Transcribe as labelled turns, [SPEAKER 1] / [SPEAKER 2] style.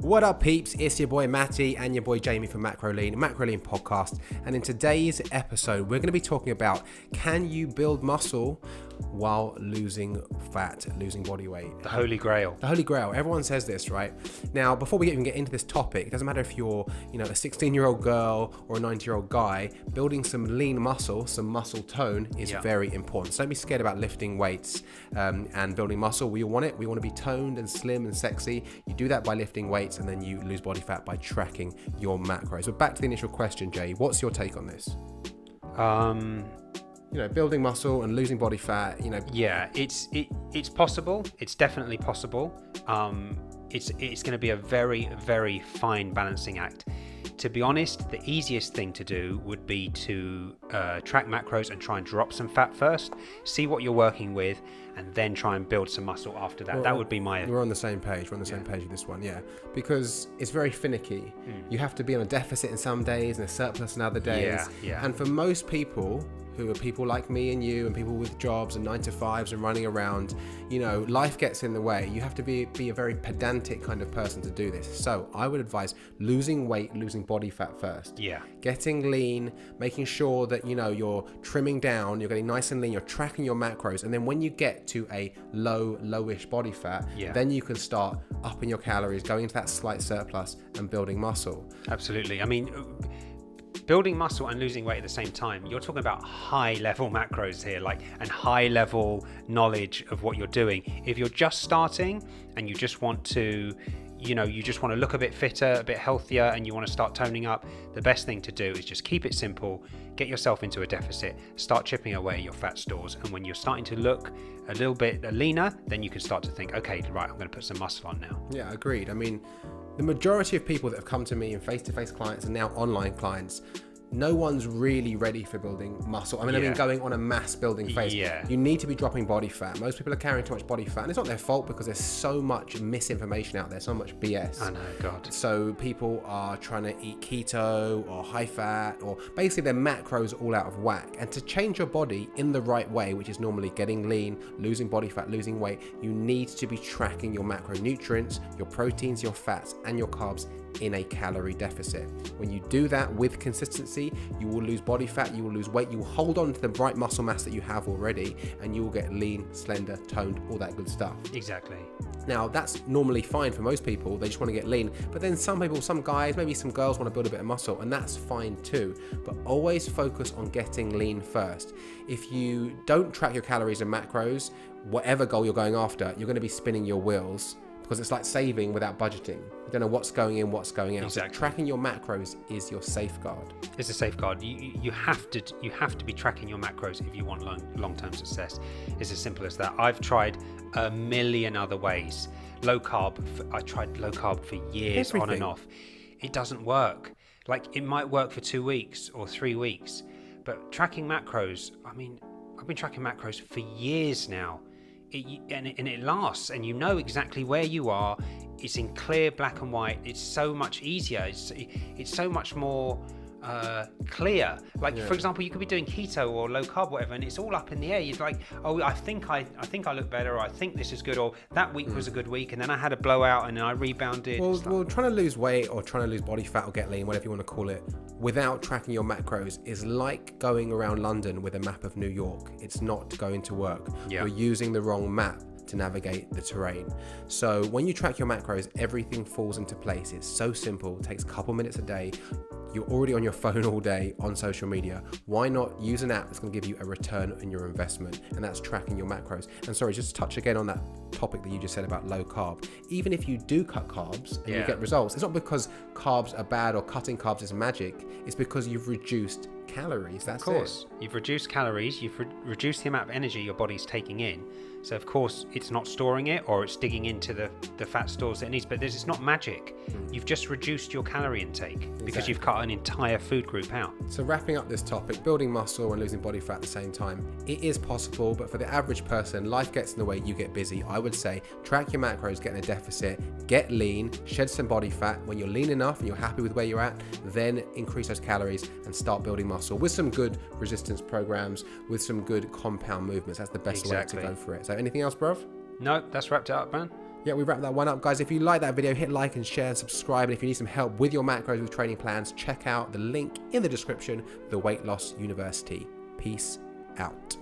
[SPEAKER 1] What up, peeps? It's your boy Matty and your boy Jamie from Macro Lean Podcast. And in today's episode, we're going to be talking about, can you build muscle while losing fat, losing body weight?
[SPEAKER 2] The Holy Grail.
[SPEAKER 1] The Holy Grail. Everyone says this, right? Now, before we even get into this topic, it doesn't matter if you're, a 16-year-old girl or a 90-year-old guy, building some lean muscle, some muscle tone is very important. So don't be scared about lifting weights and building muscle. We all want it. We want to be toned and slim and sexy. You do that by lifting weights, and then you lose body fat by tracking your macros. But back to the initial question, Jay, what's your take on this? Building muscle and losing body fat,
[SPEAKER 2] Yeah, it's possible. It's definitely possible. It's going to be a very, very fine balancing act. To be honest, the easiest thing to do would be to track macros and try and drop some fat first, see what you're working with, and then try and build some muscle after that. Well, that would be my...
[SPEAKER 1] We're on the same page. We're on the same page with this one, because it's very finicky. You have to be on a deficit in some days and a surplus in other days. And for most people who are people like me and you and people with jobs and 9-to-5s and running around, life gets in the way. You have to be a very pedantic kind of person to do this. So I would advise losing weight, losing body fat first. Getting lean, making sure that, you're trimming down, you're getting nice and lean, you're tracking your macros. And then when you get to a lowish body fat, then you can start upping your calories, going into that slight surplus and building muscle.
[SPEAKER 2] Absolutely. I mean, building muscle and losing weight at the same time, you're talking about high level macros here, and high level knowledge of what you're doing. If you're just starting and you just want to, look a bit fitter, a bit healthier, and you want to start toning up, the best thing to do is just keep it simple, get yourself into a deficit, start chipping away at your fat stores. And when you're starting to look a little bit leaner, then you can start to think, okay, right, I'm going to put some muscle on now.
[SPEAKER 1] Yeah, agreed. I mean, the majority of people that have come to me and face-to-face clients and now online clients, no one's really ready for building muscle. I mean, going on a mass building phase. You need to be dropping body fat. Most people are carrying too much body fat, and it's not their fault because there's so much misinformation out there, so much BS.
[SPEAKER 2] I know, God.
[SPEAKER 1] So people are trying to eat keto or high fat, or basically their macros are all out of whack. And to change your body in the right way, which is normally getting lean, losing body fat, losing weight, you need to be tracking your macronutrients, your proteins, your fats, and your carbs in a calorie deficit. When you do that with consistency, you will lose body fat, you will lose weight, you will hold on to the right muscle mass that you have already, and you will get lean, slender, toned, all that good stuff.
[SPEAKER 2] Exactly.
[SPEAKER 1] Now, that's normally fine for most people. They just want to get lean. But then some people, some guys, maybe some girls want to build a bit of muscle, and that's fine too. But always focus on getting lean first. If you don't track your calories and macros, whatever goal you're going after, you're going to be spinning your wheels, because it's like saving without budgeting. You don't know what's going in, what's going out.
[SPEAKER 2] Exactly.
[SPEAKER 1] So tracking your macros is your safeguard.
[SPEAKER 2] It's a safeguard. You have to be tracking your macros if you want long-term success. It's as simple as that. I've tried a million other ways. Low carb. I tried low carb for years, on and off. It doesn't work. It might work for 2 weeks or 3 weeks, but tracking macros. I mean, I've been tracking macros for years now. It lasts, and you know exactly where you are. It's in clear black and white. It's so much easier. It's so much more clear. For example, you could be doing keto or low carb, whatever, and it's all up in the air. You're like, oh, I think I look better, or I think this is good, or that week was a good week, and then I had a blowout and then I rebounded.
[SPEAKER 1] Well, trying to lose weight or trying to lose body fat or get lean, whatever you want to call it, without tracking your macros is like going around London with a map of New York. It's not going to work. You're using the wrong map to navigate the terrain. So when you track your macros, everything falls into place. It's so simple. It takes a couple minutes a day. You're already on your phone all day on social media. Why not use an app that's going to give you a return on your investment? And that's tracking your macros. And sorry, just touch again on that topic that you just said about low carb. Even if you do cut carbs and you get results, it's not because carbs are bad or cutting carbs is magic. It's because you've reduced calories. That's it.
[SPEAKER 2] Of course. You've reduced calories. You've reduced the amount of energy your body's taking in. So of course it's not storing it, or it's digging into the fat stores that it needs, but it's not magic. You've just reduced your calorie intake because you've cut an entire food group out.
[SPEAKER 1] So wrapping up this topic, building muscle and losing body fat at the same time, it is possible, but for the average person, life gets in the way, you get busy. I would say track your macros, get in a deficit, get lean, shed some body fat. When you're lean enough and you're happy with where you're at, then increase those calories and start building muscle with some good resistance programs, with some good compound movements. That's the best way to go for it. So anything else, bruv?
[SPEAKER 2] No, that's wrapped it up, man.
[SPEAKER 1] Yeah, we wrapped that one up, guys. If you like that video, hit like and share and subscribe. And if you need some help with your macros with training plans, check out the link in the description, the Weight Loss University. Peace out.